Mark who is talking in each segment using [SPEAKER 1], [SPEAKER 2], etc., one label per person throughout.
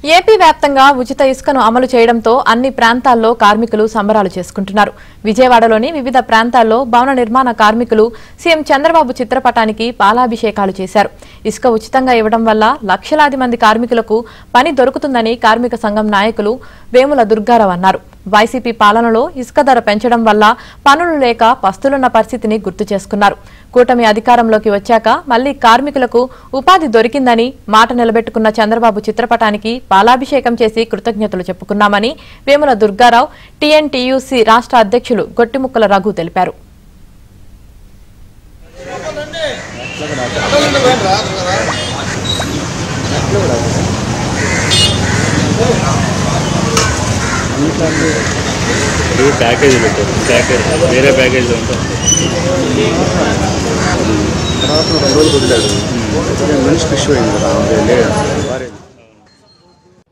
[SPEAKER 1] AP వ్యాప్తంగా ఉచిత ఇసుకను అమలు చేయడంతో అన్ని ప్రాంతాల్లో కార్మికులు సంబరాలు చేసుకుంటున్నారు. విజయవాడలోని వివిధ ప్రాంతాల్లో భవన నిర్మాణ కార్మికులు సీఎం చంద్రబాబు చిత్రపటానికి పాలాభిషేకాలు చేశారు. ఇసుక ఉచితంగా ఇవ్వడం వల్ల లక్షలాది మంది కార్మికులకు పని దొరుకుతుందని కార్మిక సంఘం నాయకులు వేముల దుర్గారావు అన్నారు. వైసీపీ పాలనలో ఇసుక ధర పెంచడం వల్ల పనులు లేక పస్తులున్న పరిస్థితిని గుర్తు చేసుకున్నారు. కూటమి అధికారంలోకి వచ్చాక మళ్లీ కార్మికులకు ఉపాధి దొరికిందని మాట నిలబెట్టుకున్న చంద్రబాబు చిత్రపటానికి పాలాభిషేకం చేసి కృతజ్ఞతలు చెప్పుకున్నామని వేముల దుర్గారావు టీఎన్టీయూసీ రాష్ట్ర అధ్యక్షులు గొట్టిముక్కల రఘు తెలిపారు.
[SPEAKER 2] ప్యాకేజ్ వేరే ప్యాకేజ్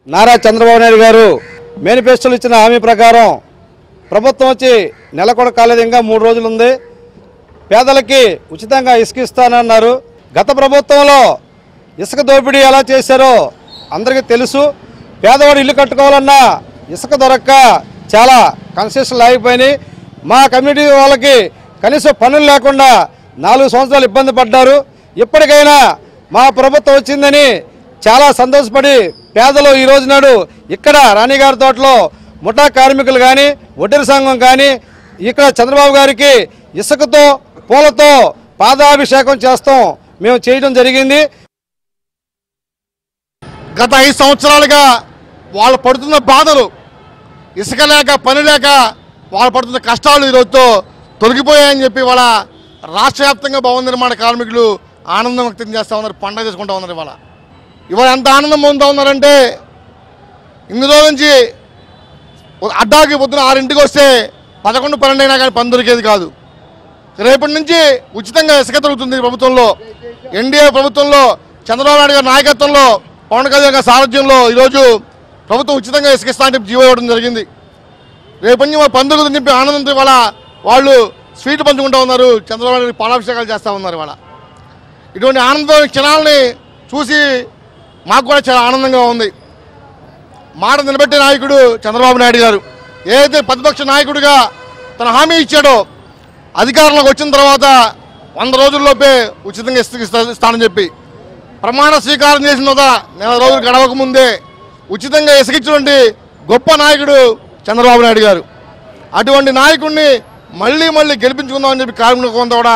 [SPEAKER 3] నారా చంద్రబాబు నాయుడు గారు మేనిఫెస్టోలు ఇచ్చిన హామీ ప్రకారం ప్రభుత్వం వచ్చి నెల కూడా కాలేదు, ఇంకా 3 రోజులు ఉంది. పేదలకి ఉచితంగా ఇసుక ఇస్తానన్నారు. గత ప్రభుత్వంలో ఇసుక దోపిడీ ఎలా చేశారో అందరికీ తెలుసు. పేదవాడు ఇల్లు కట్టుకోవాలన్నా ఇసుక దొరక్క చాలా కన్సెషన్లు ఆగిపోయినాయి. మా కమ్యూనిటీ వాళ్ళకి కనీసం పనులు లేకుండా 4 సంవత్సరాలు ఇబ్బంది పడ్డారు. ఇప్పటికైనా మా ప్రభుత్వం వచ్చిందని చాలా సంతోషపడి పేదలు ఈ రోజు నాడు ఇక్కడ రాణిగారి తోటలో ముఠా కార్మికులు కానీ ఒడ్డెర సంఘం కానీ ఇక్కడ చంద్రబాబు గారికి ఇసుకతో పూలతో పాదాభిషేకం మేము చేయడం జరిగింది.
[SPEAKER 4] గత 5 సంవత్సరాలుగా వాళ్ళు పడుతున్న బాధలు, ఇసుక లేక పని లేక వాళ్ళు పడుతున్న కష్టాలు ఈరోజుతో తొలగిపోయాయని చెప్పి వాళ్ళ రాష్ట్ర వ్యాప్తంగా భవన నిర్మాణ కార్మికులు ఆనందం వ్యక్తం చేస్తూ ఉన్నారు, పండుగ చేసుకుంటూ ఉన్నారు. ఇవాళ ఎంత ఆనందం పొందుతూ ఉన్నారంటే, ఇన్ని రోజుల నుంచి అడ్డాకి పొద్దున 6ంటికి వస్తే 11, 12 అయినా కానీ పని దొరికేది కాదు. రేపటి నుంచి ఉచితంగా ఇసుక దొరుకుతుంది. ప్రభుత్వంలో ఎన్డీఏ ప్రభుత్వంలో చంద్రబాబు నాయుడు గారి నాయకత్వంలో పవన్ కళ్యాణ్ గారి సారథ్యంలో ఈరోజు ప్రభుత్వం ఉచితంగా ఇసుక ఇస్తానని చెప్పి జీవో ఇవ్వడం జరిగింది. రేపటి నుంచి పని దొరుకుతుందని చెప్పి ఆనందంతో వాళ్ళు స్వీట్ పంచుకుంటూ ఉన్నారు, చంద్రబాబు నాయుడు పాలాభిషేకాలు చేస్తూ ఉన్నారు. ఇటువంటి ఆనందమైన క్షణాలని చూసి మాకు కూడా చాలా ఆనందంగా ఉంది. మాట నిలబెట్టే నాయకుడు చంద్రబాబు నాయుడు గారు ఏదైతే ప్రతిపక్ష నాయకుడిగా తన హామీ ఇచ్చాడో, అధికారంలోకి వచ్చిన తర్వాత 100 రోజుల్లోపే ఉచితంగా ఇస్తానని చెప్పి ప్రమాణ స్వీకారం చేసిన తర్వాత 4 రోజులు గడవక ముందే ఉచితంగా ఇసుకిచ్చినటువంటి గొప్ప నాయకుడు చంద్రబాబు నాయుడు గారు. అటువంటి నాయకుడిని మళ్ళీ గెలిపించుకుందామని చెప్పి కార్మికులంతా కూడా